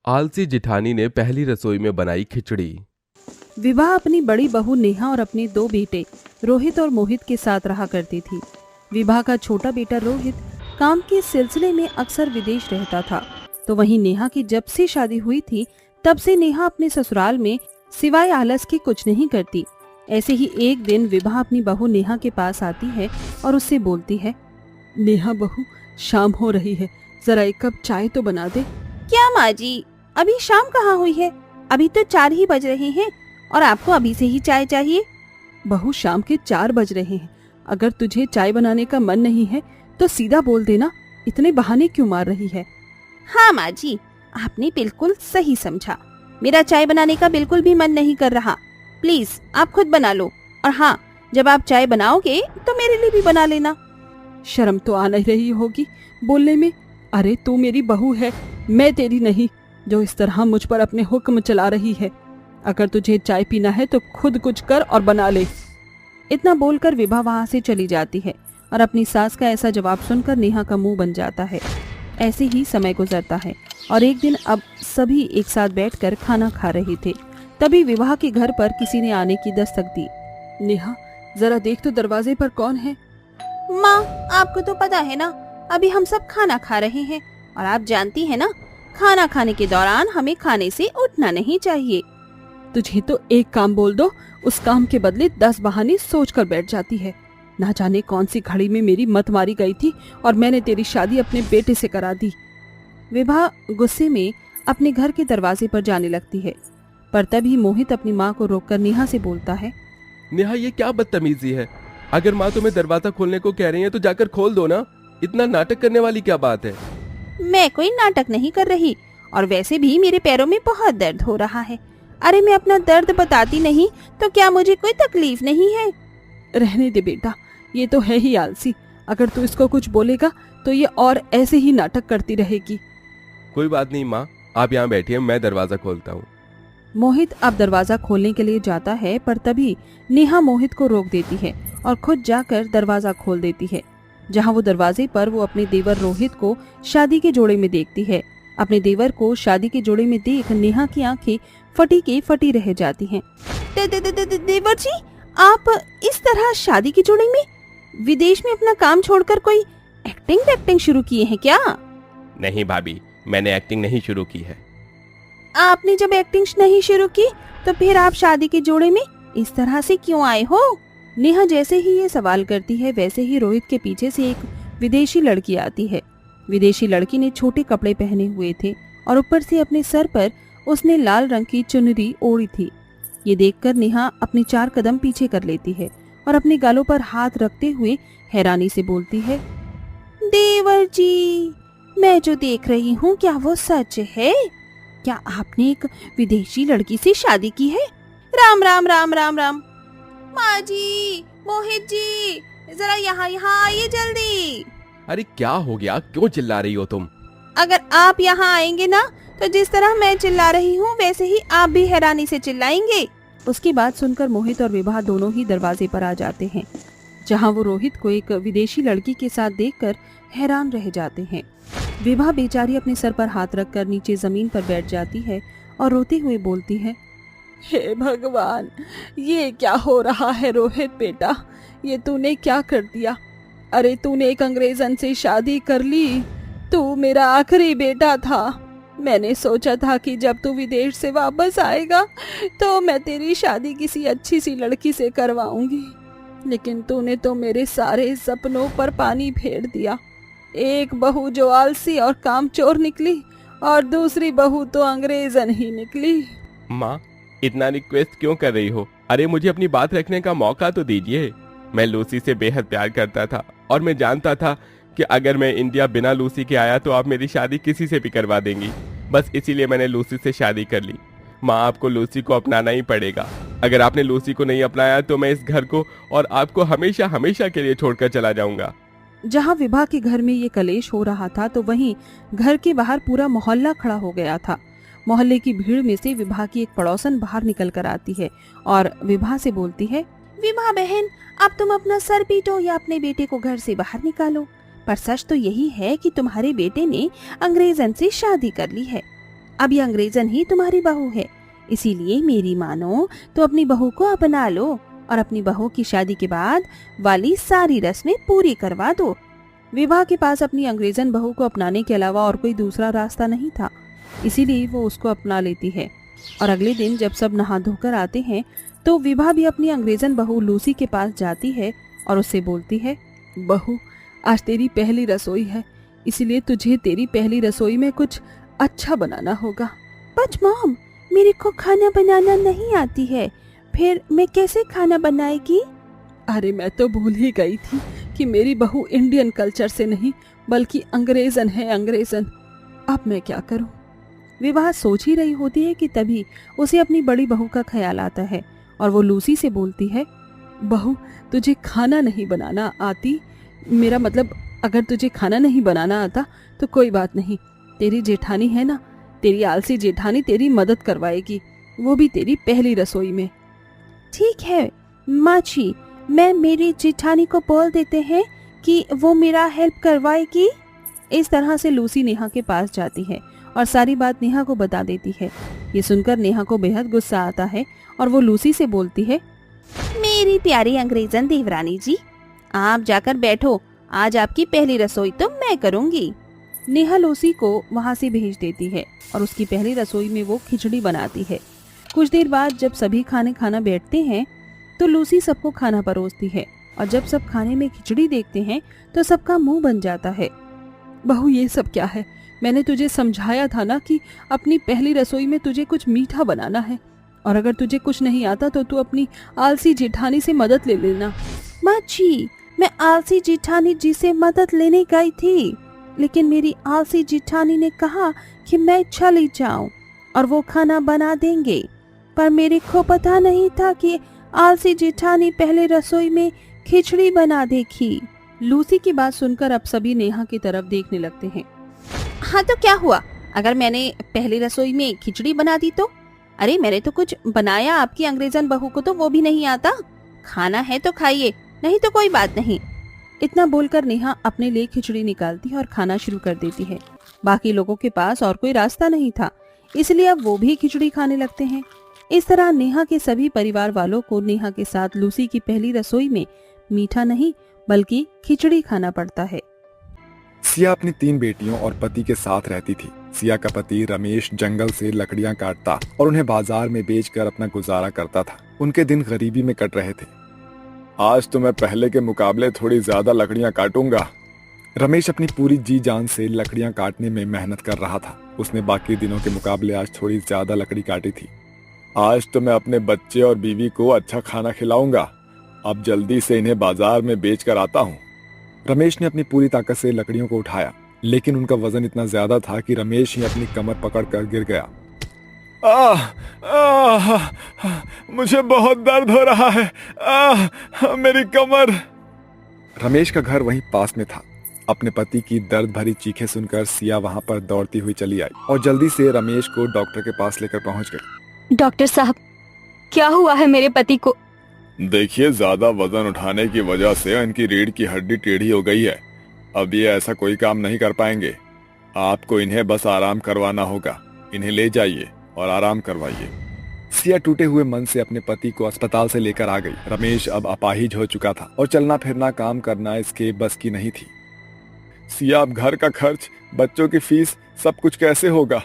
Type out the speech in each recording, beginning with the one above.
आलसी जिठानी ने पहली रसोई में बनाई खिचड़ी। विभा अपनी बड़ी बहू नेहा और अपने दो बेटे रोहित और मोहित के साथ रहा करती थी। विभा का छोटा बेटा रोहित काम के सिलसिले में अक्सर विदेश रहता था, तो वहीं नेहा की जब से शादी हुई थी तब से नेहा अपने ससुराल में सिवाय आलस के कुछ नहीं करती। ऐसे ही एक दिन विभा अपनी बहू नेहा के पास आती है और उससे बोलती है, नेहा बहू, शाम हो रही है, जरा एक कप चाय तो बना दे। क्या माँ जी, अभी शाम कहाँ हुई है? अभी तो 4 ही बज रहे हैं और आपको अभी से ही चाय चाहिए? बहू, शाम के 4 बज रहे हैं। अगर तुझे चाय बनाने का मन नहीं है तो सीधा बोल देना, इतने बहाने क्यों मार रही है? हाँ माँ जी, आपने बिल्कुल सही समझा। मेरा चाय बनाने का बिल्कुल भी मन नहीं कर रहा। प्लीज आप खुद बना लो, और हाँ, जब आप चाय बनाओगे तो मेरे लिए भी बना लेना। शर्म तो आ नहीं रही होगी बोलने में। अरे तू मेरी बहू है, मैं तेरी नहीं, जो इस तरह मुझ पर अपने हुक्म चला रही है। अगर तुझे चाय पीना है तो खुद कुछ कर और बना ले। इतना बोलकर विभा वहाँ से चली जाती है और अपनी सास का ऐसा जवाब सुनकर नेहा का मुंह बन जाता है। ऐसे ही समय गुजरता है और एक दिन अब सभी एक साथ बैठकर खाना खा रहे थे। तभी विभा के घर पर किसी ने आने की दस्तक दी। नेहा, जरा देख तो दरवाजे पर कौन है। माँ, आपको तो पता है ना, अभी हम सब खाना खा रहे हैं और आप जानती है ना, खाना खाने के दौरान हमें खाने से उठना नहीं चाहिए। तुझे तो एक काम बोल दो, उस काम के बदले 10 बहाने सोच कर बैठ जाती है। ना जाने कौन सी घड़ी में मेरी मत मारी गई थी और मैंने तेरी शादी अपने बेटे से करा दी। विभा गुस्से में अपने घर के दरवाजे पर जाने लगती है, पर तभी मोहित अपनी माँ को रोककर नेहा से बोलता है, नेहा, ये क्या बदतमीजी है? अगर माँ तुम्हें दरवाजा खोलने को कह रही है तो जाकर खोल दो ना। इतना नाटक करने वाली क्या बात है? मैं कोई नाटक नहीं कर रही, और वैसे भी मेरे पैरों में बहुत दर्द हो रहा है। अरे मैं अपना दर्द बताती नहीं तो क्या मुझे कोई तकलीफ नहीं है? रहने दे बेटा, ये तो है ही आलसी। अगर तू इसको कुछ बोलेगा तो ये और ऐसे ही नाटक करती रहेगी। कोई बात नहीं माँ, आप यहाँ बैठिए, मैं दरवाजा खोलता हूँ। मोहित अब दरवाजा खोलने के लिए जाता है, पर तभी नेहा मोहित को रोक देती है और खुद जाकर दरवाजा खोल देती है। जहाँ वो दरवाजे पर वो अपने देवर रोहित को शादी के जोड़े में देखती है। अपने देवर को शादी के जोड़े में देख नेहा की आंखें फटी के फटी रह जाती हैं। देवर जी, आप इस तरह शादी के जोड़े में विदेश में अपना काम छोड़कर कोई एक्टिंग शुरू किए हैं क्या? नहीं भाभी, मैंने एक्टिंग नहीं शुरू की है। आपने जब एक्टिंग नहीं शुरू की तो फिर आप शादी के जोड़े में इस तरह से क्यों आए हो? नेहा जैसे ही ये सवाल करती है वैसे ही रोहित के पीछे से एक विदेशी लड़की आती है। विदेशी लड़की ने छोटे कपड़े पहने हुए थे और ऊपर से अपने सर पर उसने लाल रंग की चुनरी ओढ़ी थी। ये देखकर नेहा अपने 4 कदम पीछे कर लेती है और अपने गालों पर हाथ रखते हुए हैरानी से बोलती है, देवर जी, मैं जो देख रही हूँ क्या वो सच है? क्या आपने एक विदेशी लड़की से शादी की है? राम राम राम राम राम। माँ जी, मोहित जी, जरा यहाँ आइए जल्दी। अरे क्या हो गया, क्यों चिल्ला रही हो तुम? अगर आप यहाँ आएंगे ना तो जिस तरह मैं चिल्ला रही हूँ वैसे ही आप भी हैरानी से चिल्लाएंगे। उसकी बात सुनकर मोहित और विभा दोनों ही दरवाजे पर आ जाते हैं, जहाँ वो रोहित को एक विदेशी लड़की के साथ देखकर हैरान रह जाते हैं। विभा बेचारी अपने सर पर हाथ रखकर नीचे जमीन पर बैठ जाती है और रोते हुए बोलती है, हे भगवान, ये क्या हो रहा है रोहित बेटा, ये तूने क्या कर दिया? अरे तूने एक अंग्रेजन से शादी कर ली। तू मेरा आखिरी बेटा था। मैंने सोचा था कि जब तू विदेश से वापस आएगा तो मैं तेरी शादी किसी अच्छी सी लड़की से करवाऊंगी, लेकिन तूने तो मेरे सारे सपनों पर पानी फेर दिया। एक बहू जो आलसी और कामचोर निकली और दूसरी बहू तो अंग्रेजन ही निकली। माँ, इतना रिक्वेस्ट क्यों कर रही हो? अरे मुझे अपनी बात रखने का मौका तो दीजिए। मैं लूसी से बेहद प्यार करता था और मैं जानता था कि अगर मैं इंडिया बिना लूसी के आया तो आप मेरी शादी किसी से भी करवा देंगी। बस इसीलिए मैंने लूसी से शादी कर ली। माँ, आपको लूसी को अपनाना ही पड़ेगा। अगर आपने लूसी को नहीं अपनाया तो मैं इस घर को और आपको हमेशा हमेशा के लिए छोड़कर चला जाऊंगा। जहाँ विभा के घर में ये कलेश हो रहा था तो वहीं घर के बाहर पूरा मोहल्ला खड़ा हो गया था। मोहल्ले की भीड़ में से विभा की एक पड़ोसन बाहर निकल कर आती है और विभा से बोलती है, विभा बहन, अब तुम अपना सर पीटो या अपने बेटे को घर से बाहर निकालो, पर सच तो यही है कि तुम्हारे बेटे ने अंग्रेजन से शादी कर ली है। अब ये अंग्रेजन ही तुम्हारी बहू है, इसीलिए मेरी मानो तो अपनी बहू को अपना लो और अपनी बहू की शादी के बाद वाली सारी रस्में पूरी करवा दो। विभा के पास अपनी अंग्रेजन बहू को अपनाने के अलावा और कोई दूसरा रास्ता नहीं था, इसीलिए वो उसको अपना लेती है। और अगले दिन जब सब नहा धोकर आते हैं तो विभा भी अपनी अंग्रेजन बहू लूसी के पास जाती है और उससे बोलती है, बहू आज तेरी पहली रसोई है, इसलिए तुझे तेरी पहली रसोई में कुछ अच्छा बनाना होगा। बट मॉम, मेरे को खाना बनाना नहीं आती है, फिर मैं कैसे खाना बनाएगी? अरे मैं तो भूल ही गई थी कि मेरी बहू इंडियन कल्चर से नहीं बल्कि अंग्रेजन है, अंग्रेजन। अब मैं क्या करूं? विवाह सोच ही रही होती है कि तभी उसे अपनी बड़ी बहू का ख्याल आता है और वो लूसी से बोलती है, बहू तुझे खाना नहीं बनाना आती? मेरा मतलब अगर तुझे खाना नहीं बनाना आता तो कोई बात नहीं, तेरी जेठानी है ना, तेरी आलसी जेठानी तेरी मदद करवाएगी, वो भी तेरी पहली रसोई में। ठीक है माची, मैं मेरी जेठानी को बोल देते हैं कि वो मेरा हेल्प करवाएगी। इस तरह से लूसी नेहा के पास जाती है और सारी बात नेहा को बता देती है। ये सुनकर नेहा को बेहद गुस्सा आता है और वो लूसी से बोलती है, मेरी प्यारी अंग्रेजन देवरानी जी, आप जाकर बैठो, आज आपकी पहली रसोई तो मैं करूंगी। नेहा लूसी को वहाँ से भेज देती है और उसकी पहली रसोई में वो खिचड़ी बनाती है। कुछ देर बाद जब सभी खाना बैठते हैं तो लूसी सबको खाना परोसती है और जब सब खाने में खिचड़ी देखते हैं तो सबका मुंह बन जाता है। बहू ये सब क्या है? मैंने तुझे समझाया था ना कि अपनी पहली रसोई में तुझे कुछ मीठा बनाना है, और अगर तुझे कुछ नहीं आता तो तू अपनी आलसी जेठानी से मदद ले लेना। माँ जी, मैं आलसी जेठानी जी से मदद लेने गई थी, लेकिन मेरी आलसी जेठानी ने कहा कि मैं चली जाऊं और वो खाना बना देंगे, पर मेरे को पता नहीं था कि आलसी जेठानी पहले रसोई में खिचड़ी बना देगी। लूसी की बात सुनकर अब सभी नेहा की तरफ देखने लगते हैं। हाँ तो क्या हुआ अगर मैंने पहली रसोई में खिचड़ी बना दी तो? अरे मैंने तो कुछ बनाया, आपकी अंग्रेजन बहू को तो वो भी नहीं आता। खाना है तो खाइए, नहीं तो कोई बात नहीं। इतना बोलकर नेहा अपने लिए खिचड़ी निकालती है और खाना शुरू कर देती है। बाकी लोगों के पास और कोई रास्ता नहीं था, इसलिए अब वो भी खिचड़ी खाने लगते हैं। इस तरह नेहा के सभी परिवार वालों को नेहा के साथ लूसी की पहली रसोई में मीठा नहीं बल्कि खिचड़ी खाना पड़ता है। सिया अपनी 3 बेटियों और पति के साथ रहती थी। सिया का पति रमेश जंगल से लकड़ियां काटता और उन्हें बाजार में बेचकर अपना गुजारा करता था। उनके दिन गरीबी में कट रहे थे। आज तो मैं पहले के मुकाबले थोड़ी ज्यादा लकड़ियां काटूंगा। रमेश अपनी पूरी जी जान से लकड़ियां काटने में मेहनत कर रहा था। उसने बाकी दिनों के मुकाबले आज थोड़ी ज्यादा लकड़ी काटी थी। आज तो मैं अपने बच्चे और बीवी को अच्छा खाना खिलाऊंगा। अब जल्दी से इन्हें बाजार में बेच कर आता हूँ। रमेश ने अपनी पूरी ताकत से लकड़ियों को उठाया, लेकिन उनका वजन इतना ज्यादा था कि रमेश ही अपनी कमर पकड़कर गिर गया। मुझे बहुत दर्द हो रहा है। मेरी कमर। रमेश का घर वहीं पास में था। अपने पति की दर्द भरी चीखें सुनकर सिया वहां पर दौड़ती हुई चली आई और जल्दी से रमेश को डॉक्टर के पास लेकर पहुंच गई। डॉक्टर साहब, क्या हुआ है मेरे पति को? देखिए, ज्यादा वजन उठाने की वजह से इनकी रीढ़ की हड्डी टेढ़ी हो गई है। अब ये ऐसा कोई काम नहीं कर पाएंगे। आपको इन्हें बस आराम करवाना होगा। इन्हें ले जाइए और आराम करवाइए। सिया टूटे हुए मन से अपने पति को अस्पताल से लेकर आ गई। रमेश अब अपाहिज हो चुका था और चलना फिरना काम करना इसके बस की नहीं थी। सिया, अब घर का खर्च, बच्चों की फीस, सब कुछ कैसे होगा?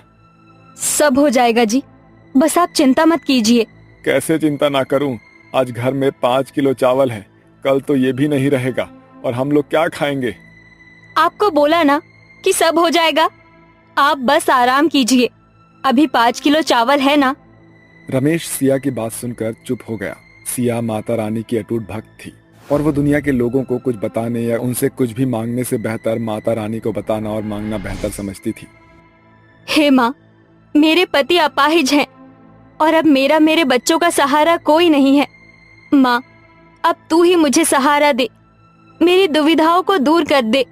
सब हो जाएगा जी, बस आप चिंता मत कीजिए। कैसे चिंता ना करूं? आज घर में 5 किलो चावल है, कल तो ये भी नहीं रहेगा और हम लोग क्या खाएंगे? आपको बोला ना कि सब हो जाएगा, आप बस आराम कीजिए। अभी 5 किलो चावल है ना। रमेश सिया की बात सुनकर चुप हो गया। सिया माता रानी की अटूट भक्त थी और वो दुनिया के लोगों को कुछ बताने या उनसे कुछ भी मांगने से बेहतर माता रानी को बताना और मांगना बेहतर समझती थी। हे माँ, मेरे पति अपाहिज हैं और अब मेरे बच्चों का सहारा कोई नहीं है। माँ, अब तू ही मुझे सहारा दे, मेरी दुविधाओं को दूर कर दे।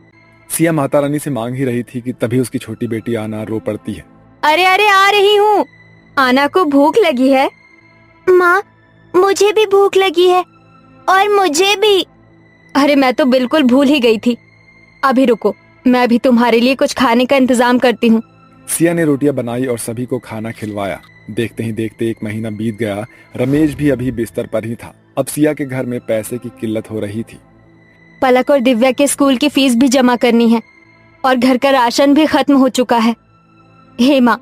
सिया माता रानी से मांग ही रही थी कि तभी उसकी छोटी बेटी आना रो पड़ती है। अरे अरे, आ रही हूँ। आना को भूख लगी है। माँ, मुझे भी भूख लगी है और मुझे भी। अरे मैं तो बिल्कुल भूल ही गई थी। अभी रुको, मैं भी तुम्हारे लिए कुछ खाने का इंतजाम करती हूँ। सिया ने रोटियां बनाई और सभी को खाना खिलवाया। देखते ही देखते 1 महीना बीत गया। रमेश भी अभी बिस्तर पर ही था। अब सिया के घर में पैसे की किल्लत हो रही थी। पलक और दिव्या के स्कूल की फीस भी जमा करनी है और घर का राशन भी खत्म हो चुका है। हे माँ,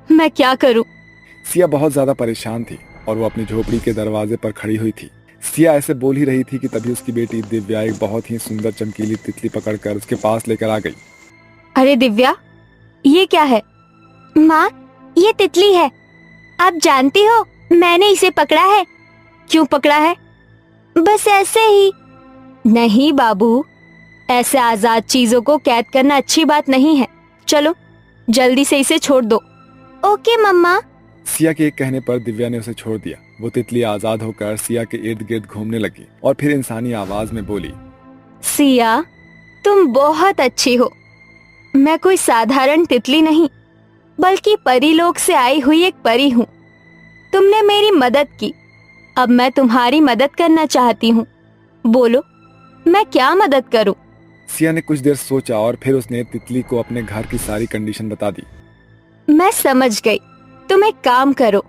मैं क्या करूं? सिया बहुत ज्यादा परेशान थी और वो अपनी झोपड़ी के दरवाजे पर खड़ी हुई थी। सिया ऐसे बोल ही रही थी कि तभी उसकी बेटी दिव्या एक बहुत ही सुंदर चमकीली तितली पकड़कर उसके पास लेकर आ गई। अरे दिव्या, ये क्या है? माँ, ये तितली है। आप जानती हो मैंने इसे पकड़ा है। क्यों पकड़ा है? बस ऐसे ही। नहीं बाबू, ऐसे आजाद चीजों को कैद करना अच्छी बात नहीं है। चलो जल्दी से इसे छोड़ दो। ओके मम्मा। सिया के एक कहने पर दिव्या ने उसे छोड़ दिया। वो तितली आजाद होकर सिया के इर्द गिर्द घूमने लगी और फिर इंसानी आवाज में बोली, सिया, तुम बहुत अच्छी हो। मैं कोई साधारण तितली नहीं, बल्कि परीलोक से आई हुई एक परी हूँ। तुमने मेरी मदद की, अब मैं तुम्हारी मदद करना चाहती हूँ। बोलो, मैं क्या मदद करूँ? सिया ने कुछ देर सोचा और फिर उसने तितली को अपने घर की सारी कंडीशन बता दी। मैं समझ गई। तुम एक काम करो,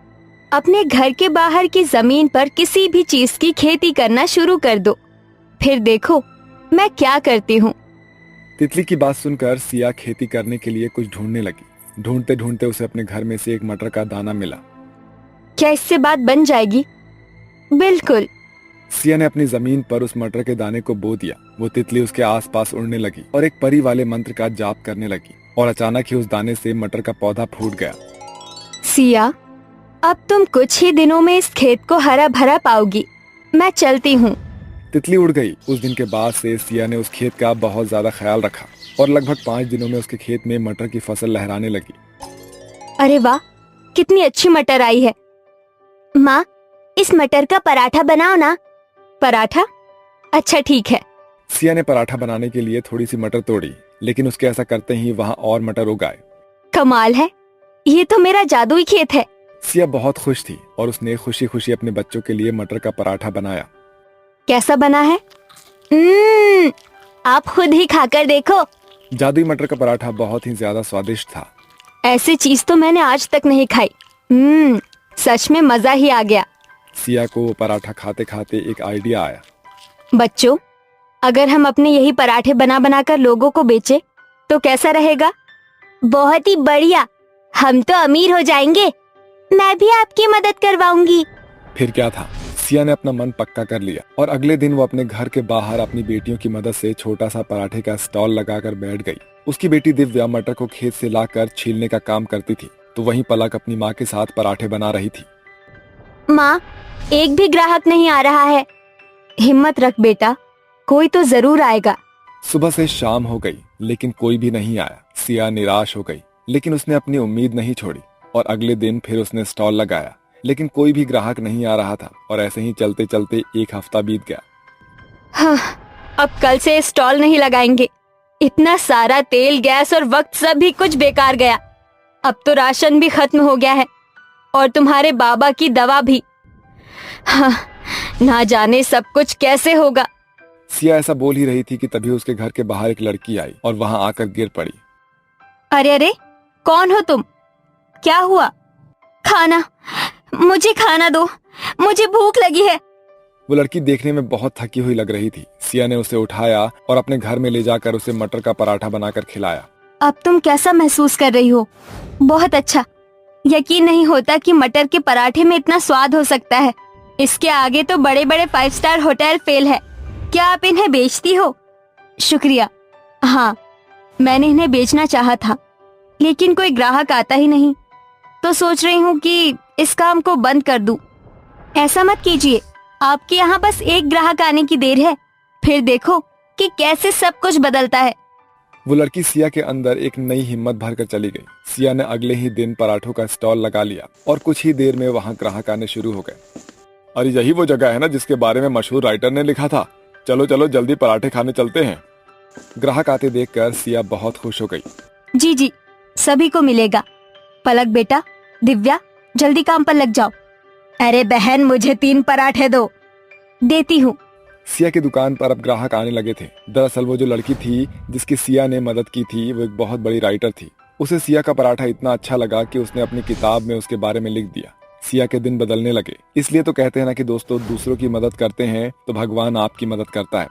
अपने घर के बाहर की जमीन पर किसी भी चीज की खेती करना शुरू कर दो, फिर देखो मैं क्या करती हूँ। तितली की बात सुनकर सिया खेती करने के लिए कुछ ढूंढने लगी। ढूंढते ढूंढते उसे अपने घर में से एक मटर का दाना मिला। क्या इससे बात बन जाएगी? बिल्कुल। सिया ने अपनी जमीन पर उस मटर के दाने को बो दिया। वो तितली उसके आसपास उड़ने लगी और एक परी वाले मंत्र का जाप करने लगी और अचानक ही उस दाने से मटर का पौधा फूट गया। सिया, अब तुम कुछ ही दिनों में इस खेत को हरा भरा पाओगी। मैं चलती हूँ। तितली उड़ गई। उस दिन के बाद से सिया ने उस खेत का बहुत ज्यादा ख्याल रखा और लगभग 5 दिनों में उसके खेत में मटर की फसल लहराने लगी। अरे वाह, कितनी अच्छी मटर आई है। माँ, इस मटर का पराठा बनाओ ना। पराठा? अच्छा ठीक है। सिया ने पराठा बनाने के लिए थोड़ी सी मटर तोड़ी, लेकिन उसके ऐसा करते ही वहाँ और मटर उग आए। कमाल है, ये तो मेरा जादुई खेत है। सिया बहुत खुश थी और उसने खुशी खुशी अपने बच्चों के लिए मटर का पराठा बनाया। कैसा बना है? आप खुद ही खाकर देखो। जादुई मटर का पराठा बहुत ही ज्यादा स्वादिष्ट था। ऐसी चीज तो मैंने आज तक नहीं खाई। सच में मजा ही आ गया। सिया को पराठा खाते खाते एक आइडिया आया। बच्चों, अगर हम अपने यही पराठे बना बना कर लोगों को बेचे तो कैसा रहेगा? बहुत ही बढ़िया, हम तो अमीर हो जाएंगे। मैं भी आपकी मदद करवाऊंगी। फिर क्या था, सिया ने अपना मन पक्का कर लिया और अगले दिन वो अपने घर के बाहर अपनी बेटियों की मदद से छोटा सा पराठे का स्टॉल लगाकर बैठ गई। उसकी बेटी दिव्या मटर को खेत से लाकर छीलने का काम करती थी, तो वहीं पलक अपनी माँ के साथ पराठे बना रही थी। माँ, एक भी ग्राहक नहीं आ रहा है। हिम्मत रख बेटा, कोई तो जरूर आएगा। सुबह से शाम हो गई लेकिन कोई भी नहीं आया। सिया निराश हो गई, लेकिन उसने अपनी उम्मीद नहीं छोड़ी और अगले दिन फिर उसने स्टॉल लगाया, लेकिन कोई भी ग्राहक नहीं आ रहा था और ऐसे ही चलते चलते 1 हफ्ता बीत गया। हाँ, अब कल से स्टॉल नहीं लगाएंगे। इतना सारा तेल, गैस और वक्त सभी कुछ बेकार गया। अब तो राशन भी खत्म हो गया है और तुम्हारे बाबा की दवा भी। हाँ, ना जाने सब कुछ कैसे होगा। सिया ऐसा बोल ही रही थी कि तभी उसके घर के बाहर एक लड़की आई और वहां आकर गिर पड़ी। अरे अरे, कौन हो तुम? क्या हुआ? खाना, मुझे खाना दो, मुझे भूख लगी है। वो लड़की देखने में बहुत थकी हुई लग रही थी। सिया ने उसे उठाया और अपने घर में ले जाकर उसे मटर का पराठा बनाकर खिलाया। अब तुम कैसा महसूस कर रही हो? बहुत अच्छा। यकीन नहीं होता कि मटर के पराठे में इतना स्वाद हो सकता है। इसके आगे तो बड़े बड़े 5 स्टार होटल फेल है। क्या आप इन्हें बेचती हो? शुक्रिया। हाँ, मैंने इन्हें बेचना चाहा था, लेकिन कोई ग्राहक आता ही नहीं, तो सोच रही हूँ कि इस काम को बंद कर दूं। ऐसा मत कीजिए, आपके यहाँ बस एक ग्राहक आने की देर है, फिर देखो कि कैसे सब कुछ बदलता है। वो लड़की सिया के अंदर एक नई हिम्मत भरकर चली गई। सिया ने अगले ही दिन पराठों का स्टॉल लगा लिया और कुछ ही देर में वहाँ ग्राहक आने शुरू हो गए। अरे यही वो जगह है ना जिसके बारे में मशहूर राइटर ने लिखा था। चलो चलो जल्दी पराठे खाने चलते हैं। ग्राहक आते देखकर सिया बहुत खुश हो गई। जी जी, सभी को मिलेगा। पलक बेटा, दिव्या, जल्दी काम पर लग जाओ। अरे बहन, मुझे 3 पराठे दो। देती हूँ। सिया की दुकान पर अब ग्राहक आने लगे थे। दरअसल वो जो लड़की थी जिसकी सिया ने मदद की थी, वो एक बहुत बड़ी राइटर थी। उसे सिया का पराठा इतना अच्छा लगा कि उसने अपनी किताब में उसके बारे में लिख दिया। सिया के दिन बदलने लगे। इसलिए तो कहते हैं ना कि दोस्तों, दूसरों की मदद करते हैं तो भगवान आपकी मदद करता है।